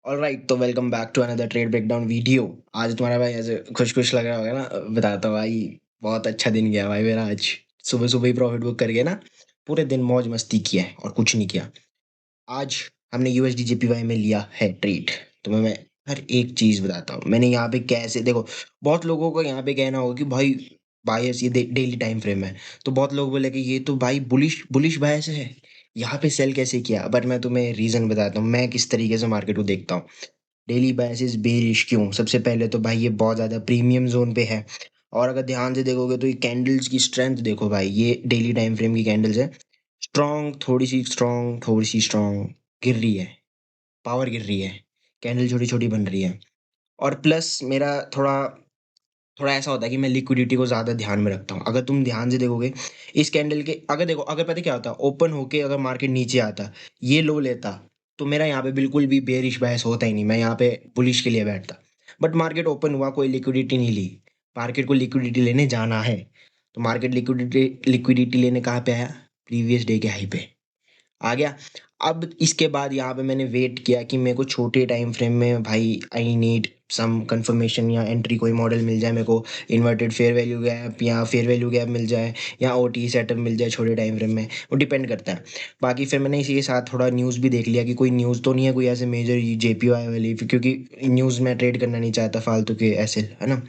Alright, तो welcome back to another trade breakdown video. आज तुम्हारा भाई ऐसे खुश खुश लग रहा होगा ना। बताता हूँ भाई, बहुत अच्छा दिन गया भाई मेरा आज। सुबह सुबह ही प्रॉफिट बुक करके ना पूरे दिन मौज मस्ती किया है और कुछ नहीं किया। आज हमने यूएसडी जेपीवाई में लिया है ट्रेड। तो मैं हर एक चीज बताता हूँ मैंने यहाँ पे कैसे देखो। बहुत लोगों को यहाँ पे कहना होगा कि भाई बायस ये डेली टाइम फ्रेम है। तो बहुत लोग बोले कि ये तो भाई बुलिश बुलिश बायस है, यहाँ पे सेल कैसे किया। बट मैं तुम्हें रीजन बताता हूँ मैं किस तरीके से मार्केट को देखता हूँ। डेली बायसिस बेरिश क्यों? सबसे पहले तो भाई ये बहुत ज़्यादा प्रीमियम जोन पे है। और अगर ध्यान से देखोगे तो ये कैंडल्स की स्ट्रेंथ देखो भाई, ये डेली टाइम फ्रेम की कैंडल्स है। स्ट्रॉन्ग, थोड़ी सी स्ट्रॉन्ग, थोड़ी सी स्ट्रॉन्ग गिर रही है, पावर गिर रही है, कैंडल छोटी छोटी बन रही है। और प्लस मेरा थोड़ा थोड़ा ऐसा होता है कि मैं लिक्विडिटी को ज़्यादा ध्यान में रखता हूँ। अगर तुम ध्यान से देखोगे इस कैंडल के, अगर देखो, अगर पता क्या होता, ओपन होके अगर मार्केट नीचे आता, ये लो लेता, तो मेरा यहाँ पे बिल्कुल भी बेयरिश बायस होता ही नहीं, मैं यहाँ पे बुलिश के लिए बैठता। बट मार्केट ओपन हुआ, कोई लिक्विडिटी नहीं ली। मार्केट को लिक्विडिटी लेने जाना है, तो मार्केट लिक्विडिटी लिक्विडिटी लेने कहाँ पे आया? प्रीवियस डे के हाई पे आ गया। अब इसके बाद यहाँ पे मैंने वेट किया कि मेरे को छोटे टाइम फ्रेम में भाई आई नीड सम कंफर्मेशन या एंट्री कोई मॉडल मिल जाए मेरे को। इन्वर्टेड फेयर वैल्यू गैप या फेयर वैल्यू गैप मिल जाए या ओटी सेटअप मिल जाए छोटे टाइम फ्रेम में, वो डिपेंड करता है। बाकी फिर मैंने इसी के साथ थोड़ा न्यूज़ भी देख लिया कि कोई न्यूज़ तो नहीं है कोई ऐसे मेजर जेपीवाई वाली, क्योंकि न्यूज़ में ट्रेड करना नहीं चाहता फालतू के ऐसे, है ना।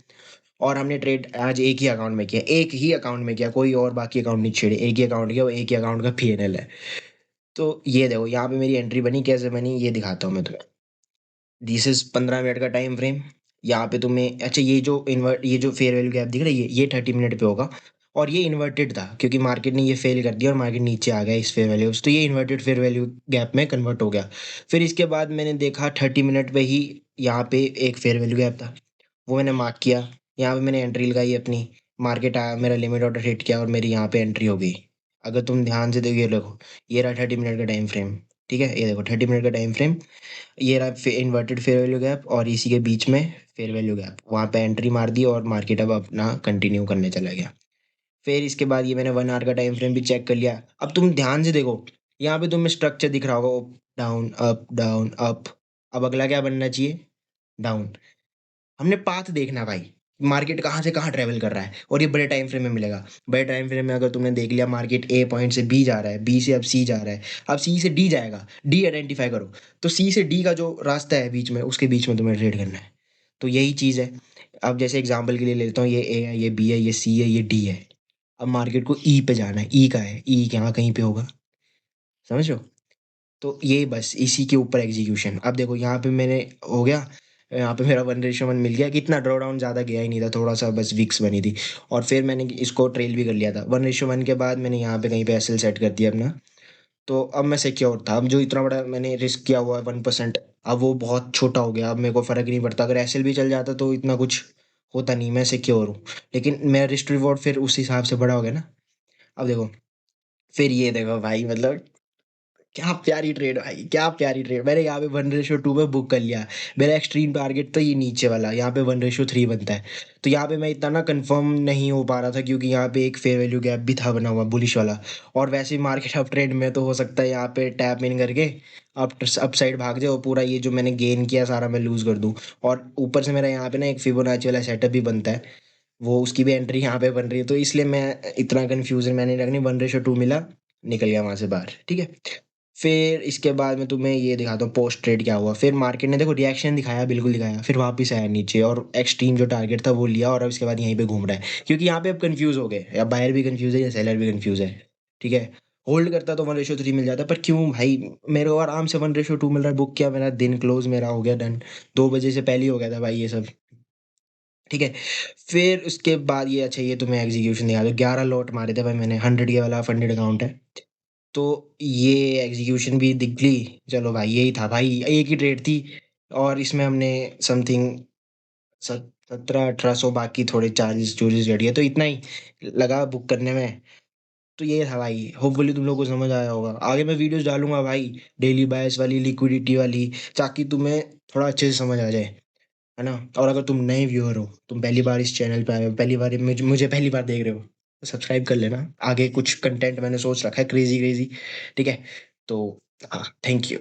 और हमने ट्रेड आज एक ही अकाउंट में किया, एक ही अकाउंट में किया, कोई और बाकी अकाउंट नहीं छेड़े, एक ही अकाउंट किया, वो एक ही अकाउंट का पीएनएल है। तो ये देखो यहाँ पे मेरी एंट्री बनी, कैसे बनी ये दिखाता हूँ मैं तुम्हें। दिस इज 15 मिनट का टाइम फ्रेम। यहाँ पे तुम्हें अच्छा ये जो फेयर वैल्यू गैप दिख रहा है, ये 30 मिनट पे होगा। और ये इन्वर्टेड था क्योंकि मार्केट ने ये फेल कर दिया और मार्केट नीचे आ गया इस फेयर वैल्यू से, तो ये इन्वर्टेड फेयर वैल्यू गैप में कन्वर्ट हो गया। फिर इसके बाद मैंने देखा 30 मिनट पे ही यहाँ पे एक फेयर वैल्यू गैप था, वो मैंने मार्क किया। यहाँ पे मैंने एंट्री लगाई अपनी, मार्केट आया, मेरा लिमिट ऑर्डर हिट किया और मेरी यहाँ पे एंट्री हो गई। अगर तुम ध्यान से देखो, ये देखो, ये रहा 30 मिनट का टाइम फ्रेम। ठीक है, ये देखो 30 मिनट का टाइम फ्रेम, ये रहा इन्वर्टेड फेयर वैल्यू गैप और इसी के बीच में फेयर वैल्यू गैप, वहाँ पे एंट्री मार दी और मार्केट अब अपना कंटिन्यू करने चला गया। फिर इसके बाद ये मैंने 1 आवर का टाइम फ्रेम भी चेक कर लिया। अब तुम ध्यान से देखो, यहाँ पे तुम्हें स्ट्रक्चर दिख रहा होगा, डाउन अप डाउन अप। अब अगला क्या बनना चाहिए? डाउन। हमने पाथ देखना भाई, मार्केट कहाँ से कहाँ ट्रेवल कर रहा है, और ये बड़े टाइम फ्रेम में मिलेगा। बड़े टाइम फ्रेम में अगर तुमने देख लिया मार्केट ए पॉइंट से बी जा रहा है, बी से अब सी जा रहा है, अब सी से डी जाएगा, डी आइडेंटिफाई करो। तो सी से डी का जो रास्ता है बीच में, उसके बीच में तुम्हें ट्रेड करना है। तो यही चीज़ है। अब जैसे एग्जांपल के लिए लेता हूँ, ये ए है, ये बी है, ये सी है, ये डी है। अब मार्केट को ई पे जाना है, ई का है, ई यहाँ कहीं पे होगा, समझ रहे हो। तो ये बस इसी के ऊपर एग्जीक्यूशन। अब देखो यहाँ पे मैंने हो गया, यहाँ पे मेरा 1:1 मिल गया, कितना ड्रॉ डाउन ज़्यादा गया ही नहीं था, थोड़ा सा बस विक्स बनी थी। और फिर मैंने इसको ट्रेल भी कर लिया था 1:1 के बाद, मैंने यहाँ पे कहीं पे एसएल सेट कर दिया अपना। तो अब मैं सिक्योर था, अब जो इतना बड़ा मैंने रिस्क किया हुआ है 1%, अब वो बहुत छोटा हो गया, अब मेरे को फ़र्क नहीं पड़ता, अगर एसएल भी चल जाता तो इतना कुछ होता नहीं, मैं सिक्योर हूँ। लेकिन मेरा रिस्क रिवॉर्ड फिर उस हिसाब से बड़ा हो गया ना। अब देखो, फिर ये देखो भाई, मतलब क्या प्यारी ट्रेड भाई, क्या प्यारी ट्रेड। मैंने यहाँ पे 1:2 पे बुक कर लिया। मेरा एक्सट्रीम टारगेट तो ये नीचे वाला, यहाँ पे 1:3 बनता है। तो यहाँ पे मैं इतना ना कंफर्म नहीं हो पा रहा था क्योंकि यहाँ पे एक फेयर वैल्यू गैप भी था बना हुआ बुलिश वाला। और वैसे ही मार्केट अप ट्रेंड में तो हो सकता है यहाँ पे टैप इन करके अप साइड भाग जाए और पूरा ये जो मैंने गेन किया सारा मैं लूज कर दूँ। और ऊपर से मेरा यहाँ पे ना एक फिबोनाची वाला सेटअप भी बनता है, वो उसकी भी एंट्री यहाँ पे बन रही है। तो इसलिए मैं इतना कंफ्यूजन मैंने रखनी, 1:2 मिला, निकल गया वहां से बाहर। ठीक है। फिर इसके बाद मैं तुम्हें ये दिखाता हूँ पोस्ट ट्रेड क्या हुआ। फिर मार्केट ने देखो रिएक्शन दिखाया, बिल्कुल दिखाया, फिर वापस आया नीचे और एक्सट्रीम जो टारगेट था वो लिया, और अब इसके बाद यहीं पे घूम रहा है क्योंकि यहाँ पे अब कंफ्यूज हो गए, या बायर भी कंफ्यूज है या सेलर भी कंफ्यूज है। ठीक है। होल्ड करता तो 1:3 मिल जाता, पर क्यों भाई, मेरे को आराम से 1:2 मिल रहा है, बुक किया, मेरा दिन क्लोज मेरा हो गया डन। 2 बजे से पहले ही हो गया था भाई ये सब। ठीक है। फिर उसके बाद ये, अच्छा ये तुम्हें एग्जीक्यूशन दिखा दो, 11 लॉट मारे थे भाई मैंने, 100 के वाला फंडेड अकाउंट है। तो ये एग्जीक्यूशन भी दिख ली। चलो भाई यही था भाई, एक ही ट्रेड थी। और इसमें हमने समथिंग 1700-1800 बाकी थोड़े चार्जेस चूर्जेस जड़ गए, तो इतना ही लगा बुक करने में। तो ये था भाई, होपफुली तुम लोग को समझ आया होगा। आगे मैं वीडियोस डालूंगा भाई, डेली बायस वाली, लिक्विडिटी वाली, ताकि तुम्हें थोड़ा अच्छे से समझ आ जाए, है ना। और अगर तुम नए व्यूअर हो, तुम पहली बार इस चैनल पे आए हो, पहली बार मुझे पहली बार देख रहे हो, तो सब्सक्राइब कर लेना। आगे कुछ कंटेंट मैंने सोच रखा है क्रेजी क्रेजी। ठीक है। तो हाँ, थैंक यू।